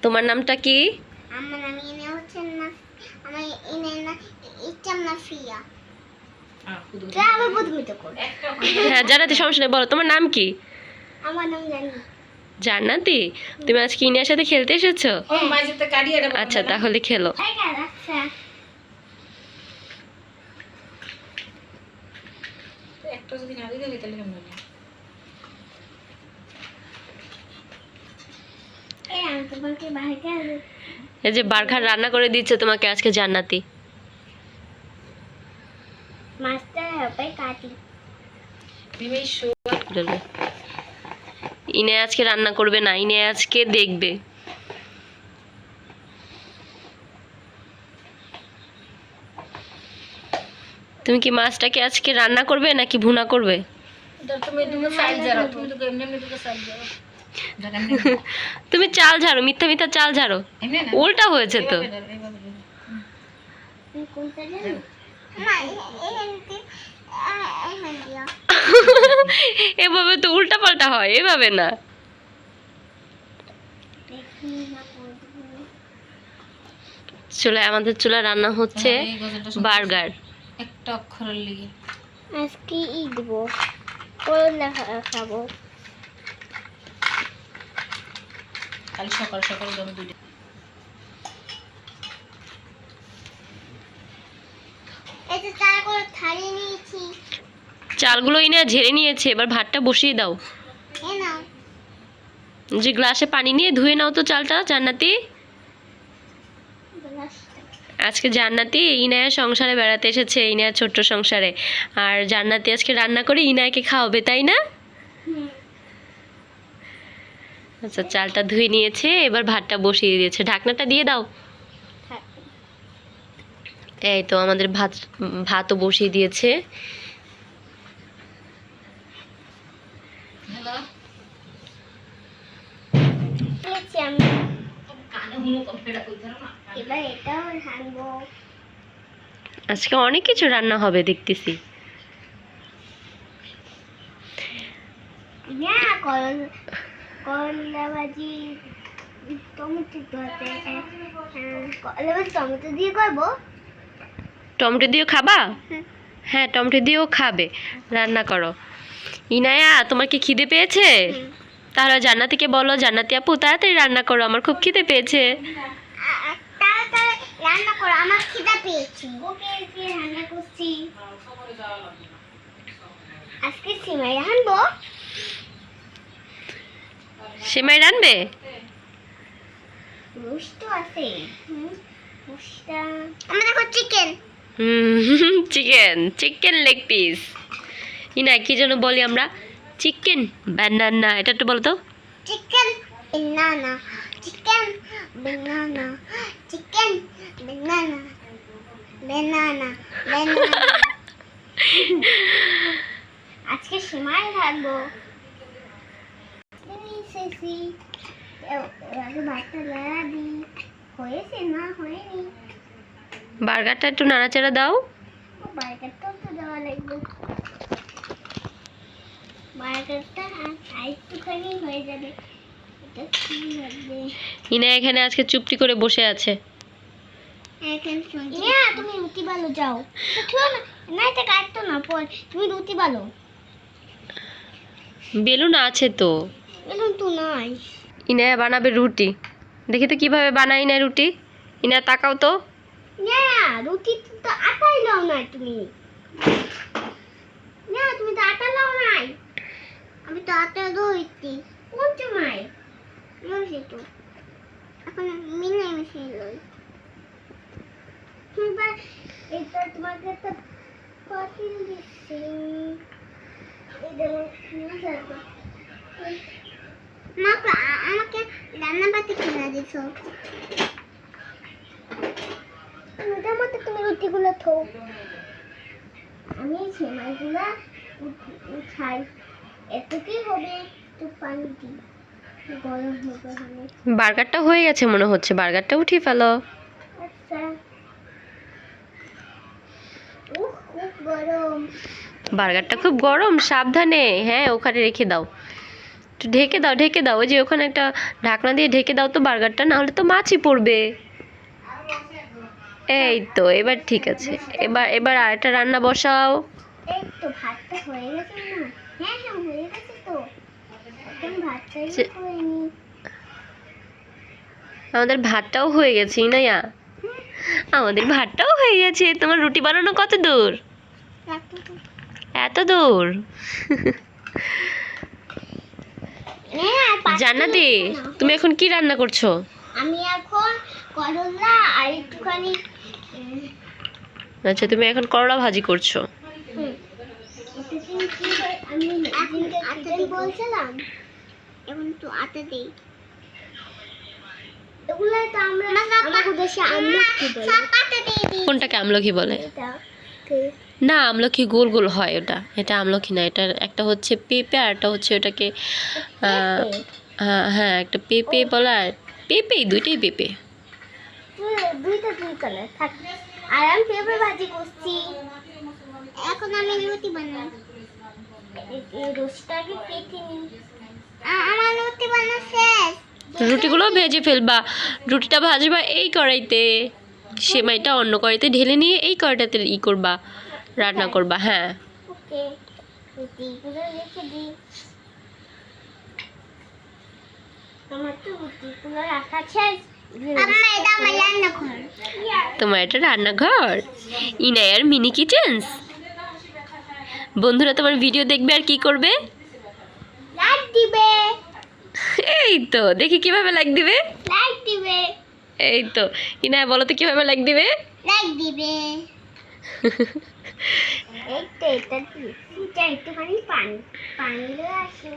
তোমার নামটা কি? আমার নাম ইনে হচ্ছে না, আমার ইনে না ইচ্ছাম না ফিয়া। আবার বুঝমিত কর। হ্যাঁ জান্নাতি, সমস্যা নেই, বলো তোমার নাম কি? আমার নাম জানি। জান্নাতি, তুমি আজকে ইনার সাথে খেলতে এসেছো? আচ্ছা তাহলে খেলো। আচ্ছা একটা যদি না দিলে তাহলে কেমন হবে? আমি তোমাকে বাইরে এই যে বার্গার রান্না করে দিচ্ছে তোমাকে আজকে জান্নাতি। মাছটা হবে কাটি। ইনে আজকে রান্না করবে না, ইনে আজকে দেখবে। তুমি কি মাছটাকে আজকে রান্না করবে নাকি ভুনা করবে? তুমি দুটো সাইজ জারো, তুমি তো এমনি এমনি দুটো সাইজ জারো। তুমি চাল ঝাড়ো, মিথ্যা মিথ্যা চাল ঝাড়ো, এমনি না, উল্টা হয়েছে তো। এইভাবে ধরো, এইভাবে ধরো। কোনটা জানি মা এখানতে দিয়া এভাবে তো উল্টা পাল্টা হয়, এভাবে না। দেখি না করব। চুলায়, আমাদের চুলায় রান্না হচ্ছে এই গজলটা শুনতে বার্গার। একটা অক্ষরের লিগে আজকে দেব করলা খাবো। কাল সকাল সকাল আমি দুইটা এই যে তার করে থালি নিয়েছি। চালগুলো ইনে ঝেড়ে নিয়েছে, এবার ভাতটা বসিয়ে দাও। এ নাও যে গ্লাসে পানি নিয়ে ধুয়ে নাও তো চালটা জান্নাতি। গ্লাসটা। আজকে জান্নাতি ইনায়া সংসারে বেড়াতে এসেছে, ইনায়া ছোট্ট সংসারে। আর জান্নাতি আজকে রান্না করে ইনায়াকে খাওয়াবে, তাই না? আচ্ছা চালটা ধুয়ে নিয়েছে, এবার ভাতটা বসিয়ে দিয়েছে। ঢাকনাটা দিয়ে দাও। থাক। এই তো আমাদের ভাতও বসিয়ে দিয়েছে। হ্যালো নিয়েছি আমি। কানে হুমো কম্পিউটার কই ধরো না। এবার এটাও রাখবো। আজকে অনেক কিছু রান্না হবে দেখতেছি। না করলা ভাজি টমেটো আছে। করলা ভাজি টমেটো দিয়ে করবো। টমেটো দিয়েও খাবা? হুম। হ্যাঁ টমেটো দিয়েও খাবে, রান্না করো। ইনায়া তোমার কি খিদে পেয়েছে? তাহলে জান্নাতিকে বলো, জান্নাতি আপু তাড়াতাড়ি রান্না করো, আমার খুব খিদে পেয়েছে। তাড়াতাড়ি রান্না করো, আমার খিদা পেয়েছে। ওকে কি রান্না করছি? আজকে সিমাই রান্নবো। সেমাই রানবে? রোস্ট তো আছে। রোস্টটা আমরা দেখো chicken. Chicken, chicken leg piece. ইনা কি যেন বলি আমরা, চিকেন বানানা, এটা একটু বলো তো। চিকেন বানানা, চিকেন বানানা, চিকেন বানানা, বানানা বানানা। আজকে সিমাই রাখবো। এসেছি এবারে ভাতটা লাড়া দিই। হয়েছে না হয়নি? বার্গারটা একটু নাড়াচাড়া দাও। বার্গারটাও তো দেওয়া লাগবে। বার্গারটা একটুখানি হয়ে যাবে। এটা কি লাগবে? ইনা এখানে আজকে চুপটি করে বসে আছে। এখন শুনছি না, তুমি রুটি বালো যাও। উঠিও না, না এটা কাটতো না পর। তুমি রুটি বালো। বেলুন আছে তো। বেলুন তো নাই। ইনা বানাবে রুটি, দেখি তো কিভাবে বানাই না রুটি। ইনা তাকাও তো। না রুটি তো আটাই লাও নাই তুমি। না তুমি তো আটা লাও নাই। আমি তো আটা দইছি। কোন সময়? লইছি তো। এখন মিলে মিশে লই। এবার এটা তোমাকে একটা পাতিল দিচ্ছি। এই দেখো মা আমাকে রান্না বাতি কিনে দিছো। ওটার মধ্যে তুমি রুটিগুলো থো। আমি সেমাইগুলা ছাই। এতটাই হবে একটু পানি দিই। গরম হবে হলে। বার্গারটা হয়ে গেছে মনে হচ্ছে, বার্গারটা উঠিয়ে ফেলো। আচ্ছা। খুব গরম। বার্গারটা খুব গরম, সাবধানে। হ্যাঁ ওখানে রেখে দাও। একটু ঢেকে দাও, ওই যে ওখানে একটা ঢাকনা দিয়ে ঢেকে দাও তো বার্গারটা, না হলে তো মাছি পড়বে। এই তো এবার ঠিক আছে। এবার আরেকটা রান্না বসাও। এই তো ভাতটা হয়ে গেছে না? হ্যাঁ হ্যাঁ হয়ে গেছে তো। এখন ভাতটাই যে- করে নি। আমাদের ভাতটাও হয়ে গেছে ইনায়া, আমাদের ভাতটাও হয়ে গেছে। তোমার রুটি বানানো কত দূর? এত দূর? হ্যাঁ, জান্নাতি, তুমি এখন কি রান্না করছো? আমি এখন করলা আর একটুখানি আচ্ছা, তুমি এখন করলা ভাজি করছো। আমি আটা দিই বলছিলাম, এখন তো আটা দিই। এগুলো তো আমরা আমাদের দেশে আমলকি বলে। আটা দিয়ে দিই। কোনটাকে আমলকি বলে? এটা না, আমলকি গোল গোল হয় ওটা, এটা আমলকি না। এটা একটা হচ্ছে পেঁপে আর একটা হচ্ছে ওটাকে হ্যাঁ হ্যাঁ, একটা পেঁপে বলা, আর পেঁপেই, দুইটাই পেঁপে। দুইটা দুই কালার থাকে। আর আমি পেঁপে ভাজি করছি। এখন আমি রুটি বানাই। এই রুটিটাকে কেটে নিই। আমার রুটি বানানো শেষ। রুটিগুলো ভেজে ফেলবা, রুটিটা ভাজবা এই কড়াইতে, সেমাইটা অন্য কড়াইতে ঢেলে নিয়ে এই কড়াইটাতে করবা, রান্না করবা। হ্যাঁ ওকে, রুটিগুলো রেখে দিই। আমার তো রুটিগুলো রাখা শেষ। আম্মা, এটা আমার রান্নাঘর। তোমার এটা রান্নাঘর, ইনায়ার মিনি কিচেন্স। বন্ধুরা তোমার ভিডিও দেখবে আর কি করবে? লাইক দিবে। এই তো দেখি কিভাবে লাইক দিবে। লাইক দিবে। এই তো ইনায়া, বলো তো কিভাবে লাইক দিবে। লাইক দিবে। এই তো এটা দিই। এটা একটুখানি পানি লয়ে আসি।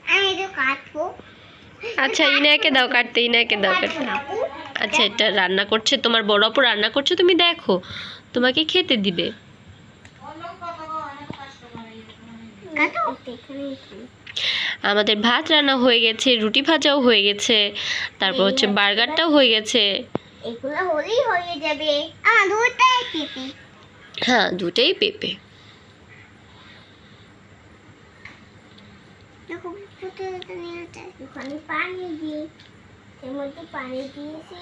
আমি এটা কাটবো। আচ্ছা, ইনায়াকে দাও কাটতে, ইনায়াকে দাও কাটতে। আপু, আচ্ছা, এটা রান্না করছে তোমার বড় আপু, রান্না করছে, তুমি দেখো, তোমাকে খেতে দিবে। কাটো। এখানে আমাদের ভাত রান্না হয়ে গেছে, রুটি ভাজাও হয়ে গেছে, তারপর হচ্ছে বার্গারটাও হয়ে গেছে। এগুলো হলেই হয়ে যাবে। আমার দুটাই পেঁপে। হ্যাঁ, দুটোই পেঁপে। দেখো পুতুলটা নিয়ে আছে। ওখানে পানি দিই। এর মধ্যে পানি দিয়েছি।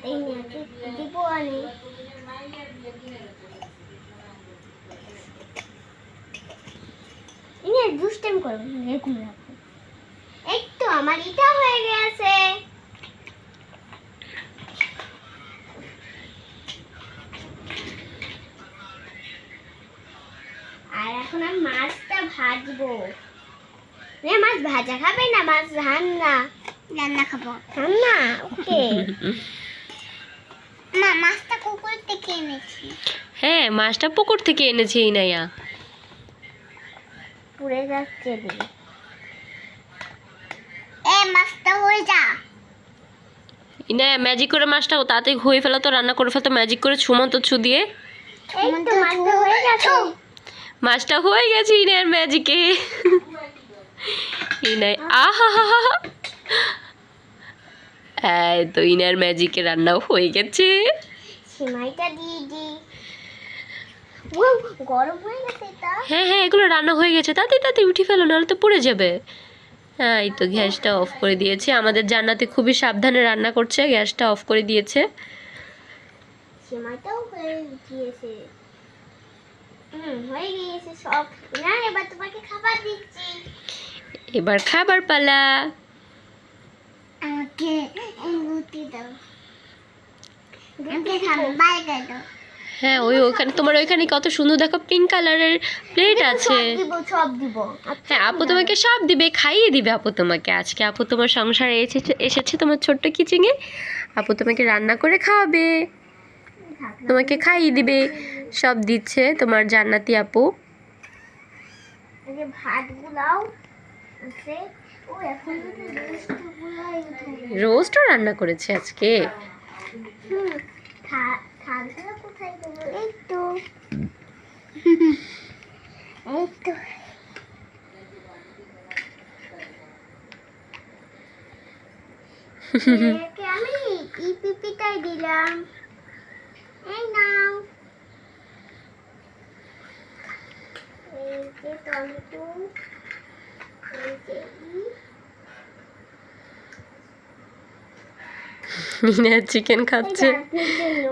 এই নিয়ে দিব আনি। ইনি দুষ্টামি করবো না, এরকম রাখো। এই তো আমার এটা হয়ে গেছে। আর এখন আমি মাছটা ভাজবো। মাছ ভাজা খাবে না, মাছ রান্না। রান্না খাবো। রান্না, ওকে। মা, মাছটা কুকুর থেকে এনেছি। হ্যাঁ, মাছটা পুকুর থেকে এনেছে ইনায়া। পুড়ে যাচ্ছে দিদি। মাছটা হয়ে যা। ইনায়া, ম্যাজিক করে মাছটা তাড়াতাড়ি হয়ে ফেলো তো, রান্না করে ফেলো তো ম্যাজিক করে, ছুমন্ত ছু দিয়ে। এই তো মাছটা হয়ে গেছে। মাছটা হয়ে গেছে ইনায়ার ম্যাজিকে। ইনায় আহা হা হা। এই তো ইনায়ার ম্যাজিকে রান্নাও হয়ে গেছে। সিমাইটা দিয়ে দি। ও, গরম হয়ে গেছে এটা। হ্যাঁ হ্যাঁ, এগুলো রান্না হয়ে গেছে, তাড়াতাড়ি তাড়াতাড়ি উঠে ফেলো, নাহলে তো পুড়ে যাবে। হ্যাঁ, এই তো গ্যাসটা অফ করে দিয়েছে। আমাদের জান্নাতি খুবই সাবধানে রান্না করছে, গ্যাসটা অফ করে দিয়েছে। সিমাইটাও হয়ে গিয়েছে। হয়ে গিয়েছে সব। না, এবার তোমাকে খাবার দিচ্ছি। এবার খাবার পালা। আমাকে রুটি দাও। রুটি খাবো, বার্গার দাও। হ্যাঁ, ওখানে তোমার ওইখানে কত সুন্দর দেখো, পিঙ্ক কালারের প্লেট আছে। সব দিব। হ্যাঁ, আপু তোমাকে সব দিবে, খাইয়ে দিবে আপু তোমাকে। আজকে আপু তোমার সংসারে এসেছে তোমার ছোট্ট কিচেনে, আপু তোমাকে রান্না করে খাওয়াবে, তোমাকে খাইয়ে দিবে, সব দিচ্ছে তোমার জান্নাতি আপু। এই যে ভাতগুলাও আছে। ও, এখন রোস্টগুলাই উঠাই। রোস্টও রান্না করেছে আজকে। থালটা কোথায় দেবো? এই তো। এই তো। একে আমি এই পিপিটাই দিলাম। এই নাও। এই এই টমেটো, এই যে ইনায়া চিকেন খাচ্ছে। আপনার জন্য।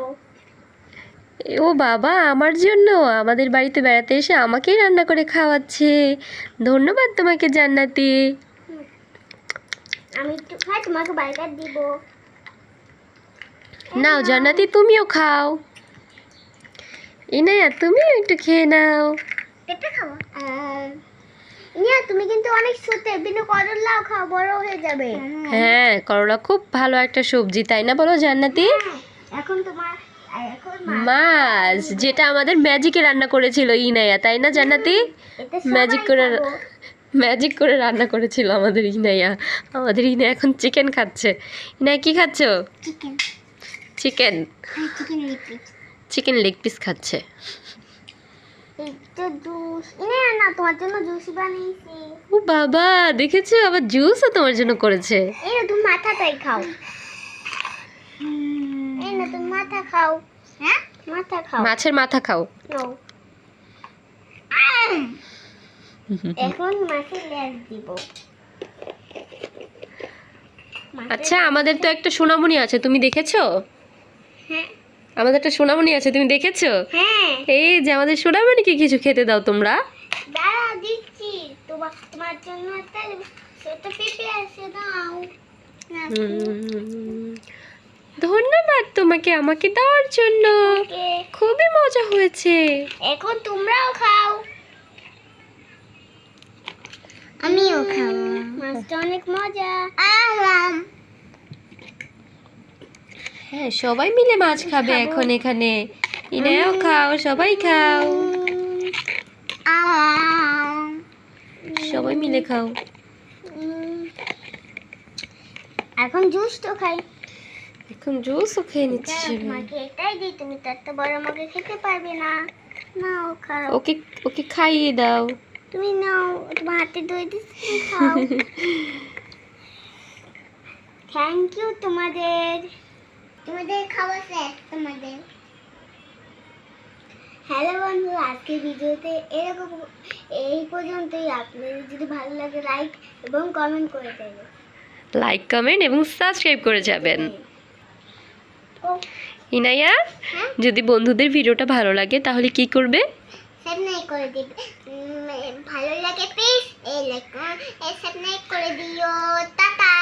ও বাবা, আমার জন্য আমাদের বাড়িতে বেড়াতে এসে আমাকেই রান্না করে খাওয়াচ্ছে। ধন্যবাদ তোমাকে জান্নাতি। আমি একটু খাই, তোমাকে বার্গার দিব। নাও জান্নাতি, তুমিও খাও। ইনায়া তুমিও একটু খেয়ে নাও। পেঁপে খাবো। নিয়া তুমি কিন্তু অনেক সুতে, বিনা করলাও খাও, বড় হয়ে যাবে। হ্যাঁ, করলা খুব ভালো একটা সবজি, তাই না বলো জান্নাতি? এখন তোমার এখন মাছ, যেটা আমাদের ম্যাজিকে রান্না করেছিল ইনায়া, তাই না জান্নাতি? এটা ম্যাজিক করে রান্না করেছিল আমাদের ইনায়া। আমাদের ইনায়া এখন চিকেন খাচ্ছে। ইনায়া কি খাচ্ছ? Chicken, chicken chicken Lipi's, chicken leg piece খাচ্ছে। একটু জুস। না তোমার জন্য জুস বানিয়েছি। ও বাবা, দেখেছো আবার জুসও তোমার জন্য করেছে। এই না তুমি মাথাটাই খাও। এই না তুমি মাথা খাও। হ্যাঁ মাথা খাও। মাছের মাথা খাও। নাও। এখন মাছের লেজ দিব। আচ্ছা, আমাদের তো একটা সোনামণি আছে, তুমি দেখেছো? হ্যাঁ আমাদের একটা সোনামণি আছে, তুমি দেখেছো? হ্যাঁ এই যে আমাদের সোনামণিকে কিছু খেতে দাও তোমরা। দাঁড়া দিচ্ছি। তোমার জন্য একটা পেঁপে আছে, দাও। ধন্যবাদ তোমাকে আমাকে দেওয়ার জন্য, ওকে। খুবই মজা হয়েছে। এখন তোমরাও খাও। আমিও খাবো। মাছটা অনেক মজা। হ্যাঁ, সবাই মিলে মাছ খাবে এখন এখানে। ইনায়াও খাও, সবাই খাও, সবাই মিলে খাও। এখন জুস তো খাই। এখন জুসও খেয়ে নিচ্ছি সবাই। তোমাকে এটাই দিই, তুমি তো এত বড় আমাকে খেতে পারবে না। নাও খাও। ওকে ওকে খাইয়ে দাও। তুমি নাও, তোমার হাতে দই দিচ্ছি, খাও। থ্যাংক ইউ তোমাদের খাওয়া শেষ তোমাদের। হ্যালো বন্ধু, আজকের ভিডিওতে এরকম এই পর্যন্তই। আপনাদের যদি ভালো লাগে লাইক এবং কমেন্ট করে দেবেন। লাইক, কমেন্ট এবং সাবস্ক্রাইব করে যাবেন। ও ইনায়া, হ্যাঁ যদি বন্ধুদের ভিডিওটা ভালো লাগে তাহলে কি করবে? সাবস্ক্রাইব করে দিবে। ভালো লাগে প্লিজ এই লাইক সাবস্ক্রাইব করে দিও। টাটা।